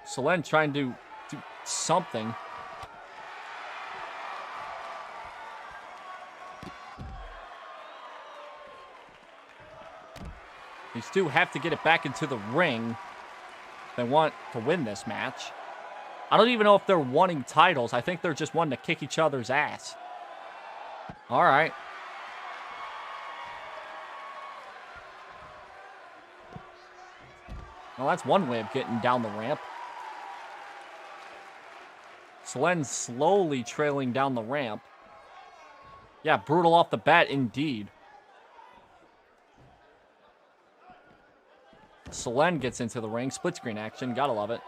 Speaker 1: Selen trying to do something. These two have to get it back into the ring. They want to win this match. I don't even know if they're wanting titles. I think they're just wanting to kick each other's ass. All right. Well, that's one way of getting down the ramp. Selen slowly trailing down the ramp. Yeah, brutal off the bat indeed. Selen gets into the ring. Split screen action. Gotta love it.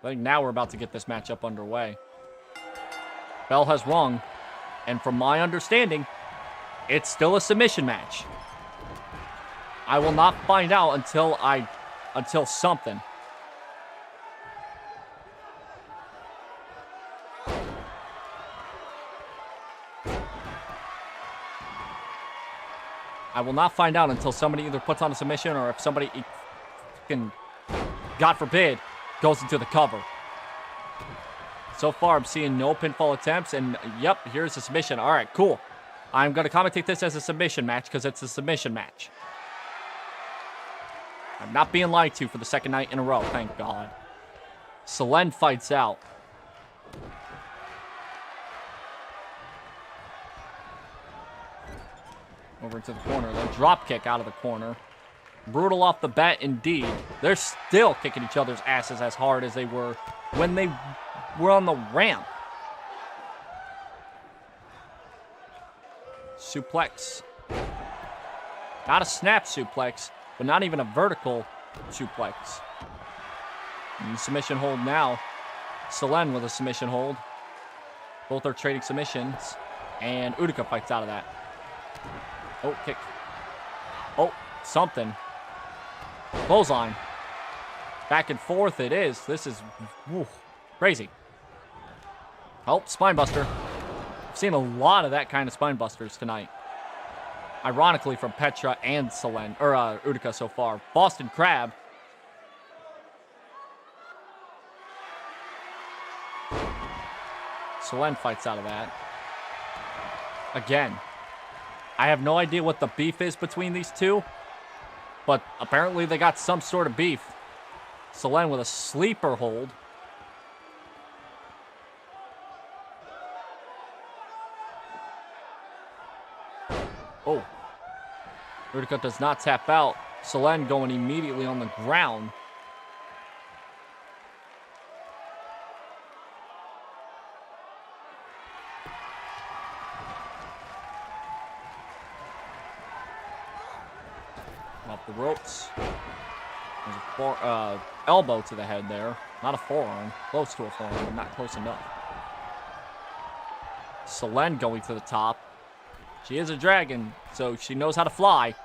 Speaker 1: I think now we're about to get this matchup underway. Bell has rung. And from my understanding, it's still a submission match. I will not find out until something. I will not find out until somebody either puts on a submission or if somebody can, God forbid, goes into the cover. So far, I'm seeing no pinfall attempts, and yep, here's a submission. All right, cool. I'm going to commentate this as a submission match because it's a submission match. I'm not being lied to for the second night in a row, thank God. Selen fights out. Over to the corner, then drop kick out of the corner. Brutal off the bat indeed. They're still kicking each other's asses as hard as they were when they were on the ramp. Suplex. Not a snap suplex, but not even a vertical suplex. And submission hold now. Selen with a submission hold. Both are trading submissions. And Uruka fights out of that. Oh, kick. Oh, something. Clothesline. Back and forth it is. This is crazy. Oh, spinebuster. I've seen a lot of that kind of spinebusters tonight. Ironically from Petra and Selen, or Uruka so far. Boston Crab. Selen fights out of that. Again. I have no idea what the beef is between these two, but apparently they got some sort of beef. Selen with a sleeper hold. Oh. Uruka does not tap out. Selen going immediately on the ground. Off the ropes. There's a elbow to the head there. Not a forearm. Close to a forearm, but not close enough. Selen going to the top. She is a dragon, so she knows how to fly.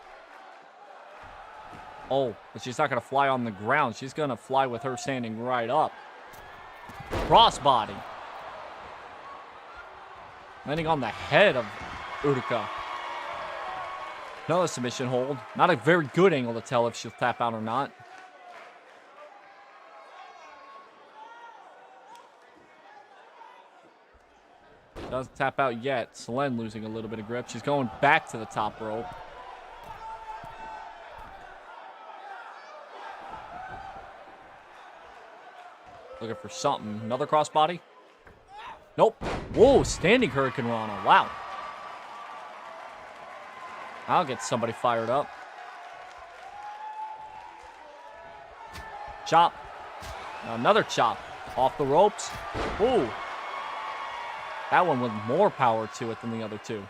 Speaker 1: Oh, but she's not going to fly on the ground. She's going to fly with her standing right up. Crossbody. Landing on the head of Uruka. Another submission hold. Not a very good angle to tell if she'll tap out or not. Doesn't tap out yet. Selen losing a little bit of grip. She's going back to the top rope. Looking for something. Another crossbody? Nope. Whoa, standing Hurricane Rana. Wow. I'll get somebody fired up. Chop. Another chop. Off the ropes. Ooh. That one with more power to it than the other two.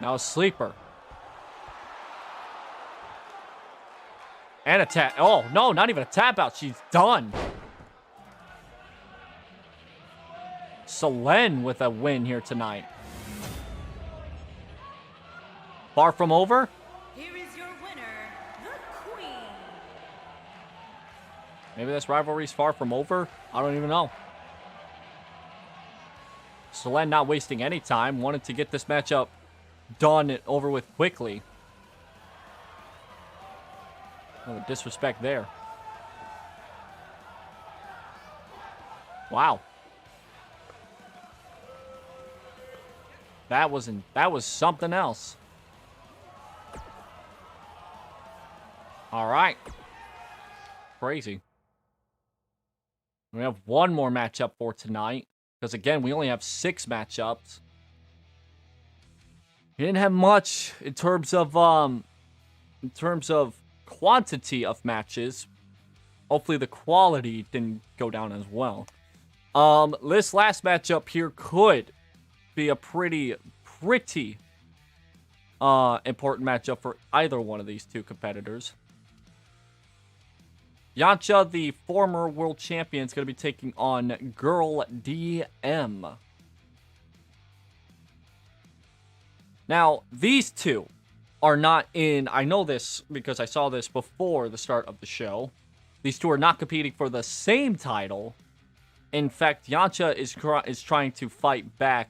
Speaker 1: Now a sleeper. And a tap. Oh, no, not even a tap out. She's done. Selen with a win here tonight. Far from over?
Speaker 2: Here is your winner, the Queen.
Speaker 1: Maybe this rivalry's far from over? I don't even know. Selen not wasting any time. Wanted to get this matchup done and over with quickly. Oh, disrespect there. Wow. That was something else. All right. Crazy. We have one more matchup for tonight. Because again, we only have 6 matchups. We didn't have much in terms of quantity of matches. Hopefully the quality didn't go down as well. This last matchup here could be a pretty important matchup for either one of these two competitors. Yancha, the former world champion, is going to be taking on Girl DM. Now, these two are not in... I know this because I saw this before the start of the show. These two are not competing for the same title. In fact, Yancha is trying to fight back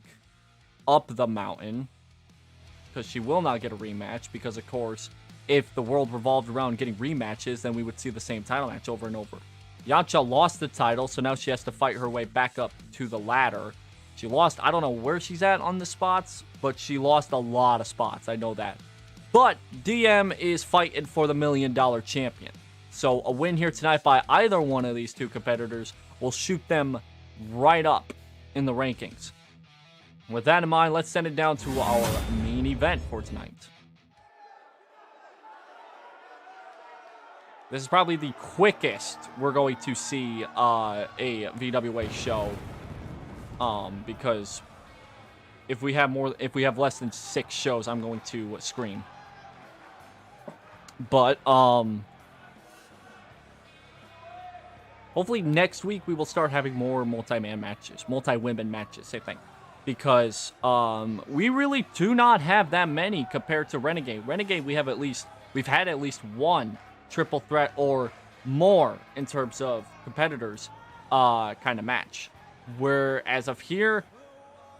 Speaker 1: up the mountain, because she will not get a rematch, because, of course, if the world revolved around getting rematches, then we would see the same title match over and over. Yancha lost the title, so now she has to fight her way back up to the ladder. She lost, I don't know where she's at on the spots, but she lost a lot of spots, I know that. But DM is fighting for the $1 million champion. So a win here tonight by either one of these two competitors will shoot them right up in the rankings. With that in mind, let's send it down to our main event for tonight. This is probably the quickest we're going to see a VWA show. Because if we have less than 6 shows, I'm going to scream. But hopefully next week we will start having more multi-man matches, multi-women matches, same thing. Because we really do not have that many compared to Renegade. Renegade, we've had at least one triple threat or more in terms of competitors kind of match. Where as of here,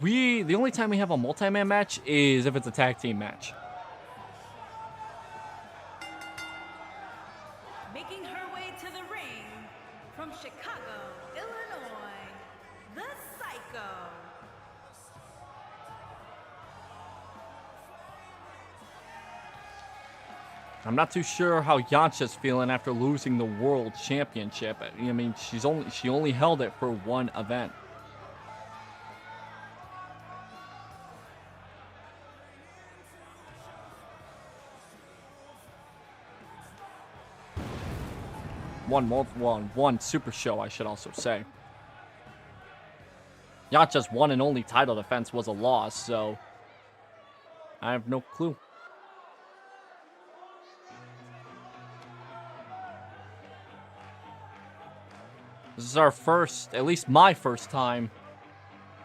Speaker 1: the only time we have a multi-man match is if it's a tag team match.
Speaker 2: Making her way to the ring from Chicago, Illinois, the Psycho.
Speaker 1: I'm not too sure how Yancha's feeling after losing the World Championship. I mean, she only held it for one event. One super show, I should also say. Yancha's one and only title defense was a loss, so I have no clue. This is our first, at least my first time,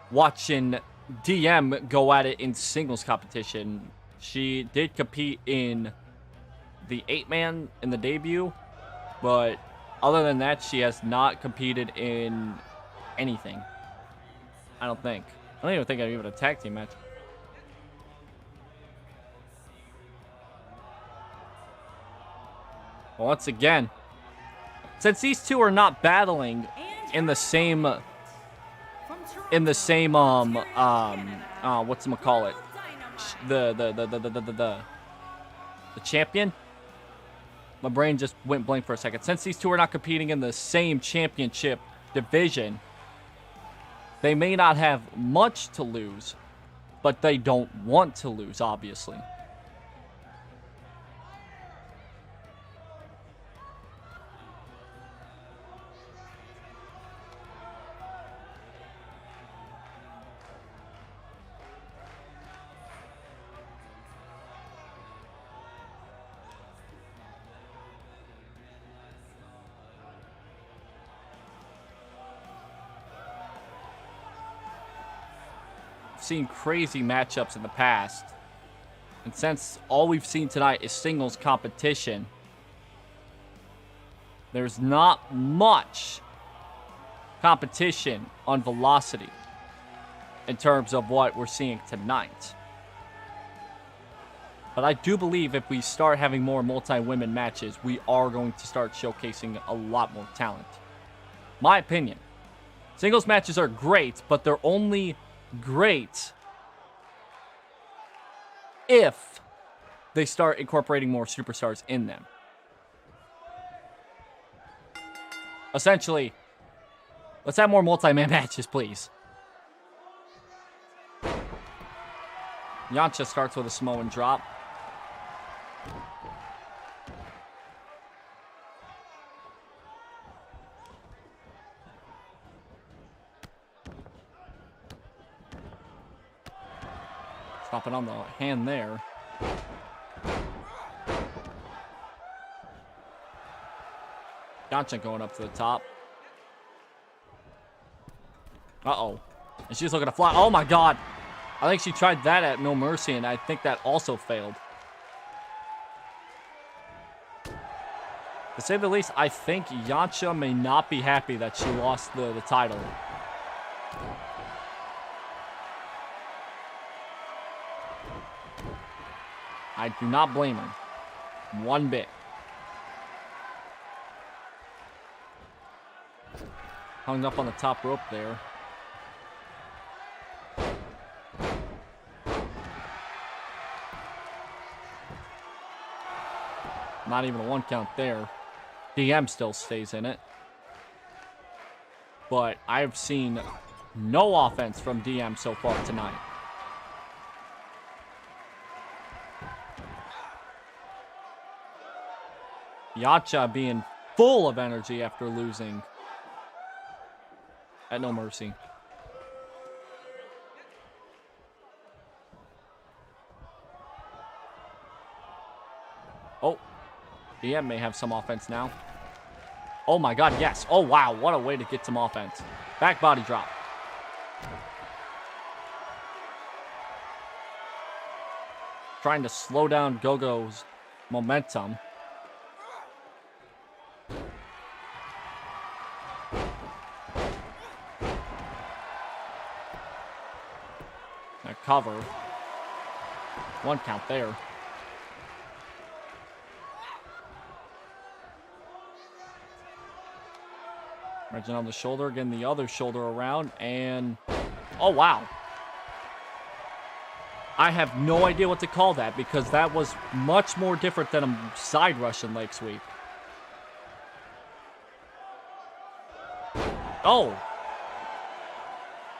Speaker 1: watching DM go at it in singles competition. She did compete in the 8-man in the debut, but other than that, she has not competed in anything. I don't think. I don't even think I've even a tag team match. Well, once again, since these two are not battling in the same whatchamacallit, the champion. My brain just went blank for a second. Since these two are not competing in the same championship division, they may not have much to lose, but they don't want to lose, obviously. Seen crazy matchups in the past, and since all we've seen tonight is singles competition, there's not much competition on velocity in terms of what we're seeing tonight. But I do believe if we start having more multi-women matches, we are going to start showcasing a lot more talent. My opinion. Singles matches are great, but they're only great if they start incorporating more superstars in them. Essentially, let's have more multi-man matches, please. Yancha starts with a Samoan drop. Stopping on the hand there. Yancha going up to the top. Uh-oh. And she's looking to fly. Oh, my God. I think she tried that at No Mercy, and I think that also failed. To say the least, I think Yancha may not be happy that she lost the title. I do not blame her. One bit. Hung up on the top rope there. Not even a 1 count there. DM still stays in it. But I've seen no offense from DM so far tonight. Yancha being full of energy after losing at No Mercy. Oh, DM may have some offense now. Oh my God, yes. Oh wow, what a way to get some offense. Back body drop. Trying to slow down Gogo's momentum. Now cover. 1 count there. Margin on the shoulder, again the other shoulder around, and oh wow. I have no idea what to call that because that was much more different than a side Russian leg sweep. Oh!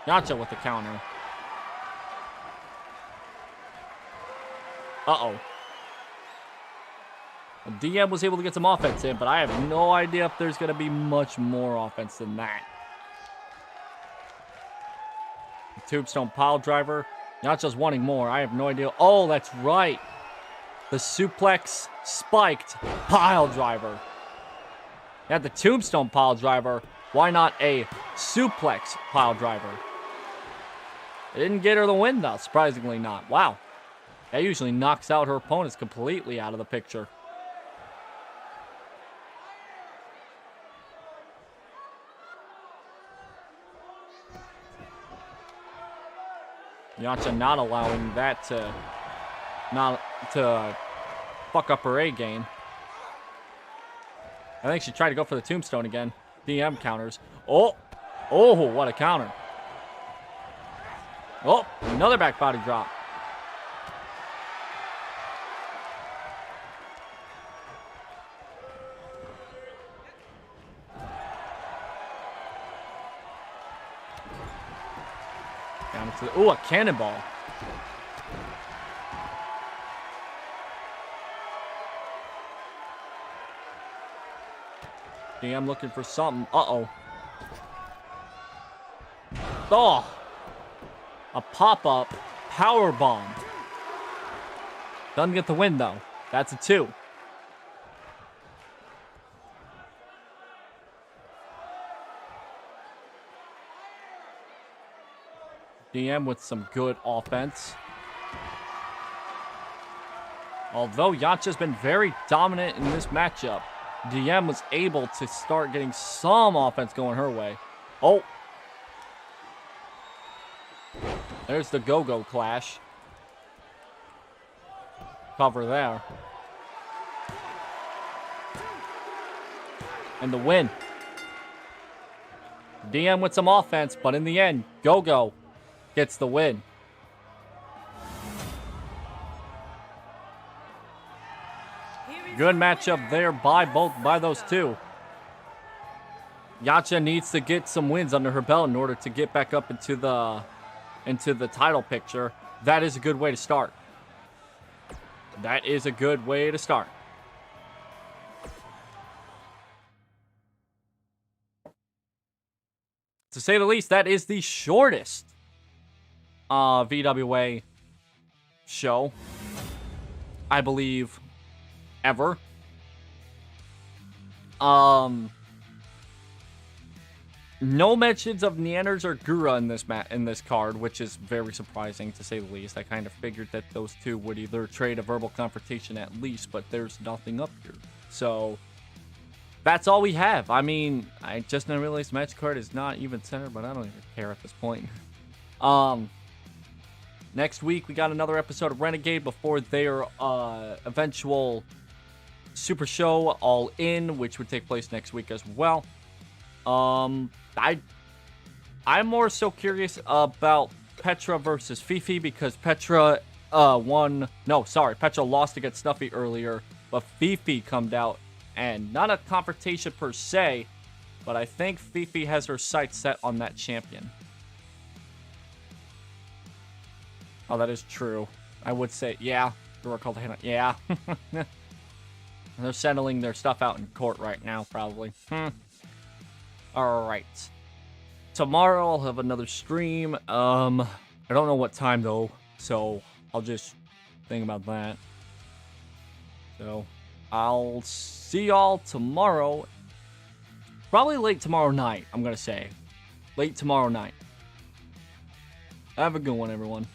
Speaker 1: Yancha with the counter. Uh-oh. DM was able to get some offense in, but I have no idea if there's going to be much more offense than that. The tombstone pile driver. Yancha's wanting more. I have no idea. Oh, that's right. The suplex spiked pile driver. You had the tombstone pile driver. Why not a suplex pile driver? It didn't get her the win, though. Surprisingly not. Wow. That usually knocks out her opponents completely out of the picture. Yancha not allowing that to fuck up her A game. I think she tried to go for the tombstone again. DM counters. Oh, what a counter. Oh, another back body drop. Oh, a cannonball. DM looking for something. Uh-oh. Oh. A pop-up power bomb. Doesn't get the win, though. That's a 2. DM with some good offense. Although Yancha's been very dominant in this matchup, DM was able to start getting some offense going her way. Oh. There's the Gogo clash. Cover there. And the win. DM with some offense, but in the end, Gogo gets the win. Good matchup there by those two. Yancha needs to get some wins under her belt in order to get back up into the title picture. That is a good way to start. That is a good way to start. To say the least, that is the shortest VWA show, I believe, ever. No mentions of Neanders or Gura in this card, which is very surprising to say the least. I kind of figured that those two would either trade a verbal confrontation at least, but there's nothing up here. So that's all we have. I mean, I just didn't realize the match card is not even centered, but I don't even care at this point. Next week we got another episode of Renegade before their eventual Super Show All In, which would take place next week as well. I'm more so curious about Petra versus FeFe because Petra Petra lost against Snuffy earlier, but FeFe come out and not a confrontation per se, but I think FeFe has her sights set on that champion. Oh, that is true. I would say, yeah. Uruka called Hana. Yeah. They're settling their stuff out in court right now, probably. Alright. Tomorrow I'll have another stream. I don't know what time though, so I'll just think about that. So I'll see y'all tomorrow. Probably late tomorrow night, I'm gonna say. Late tomorrow night. Have a good one, everyone.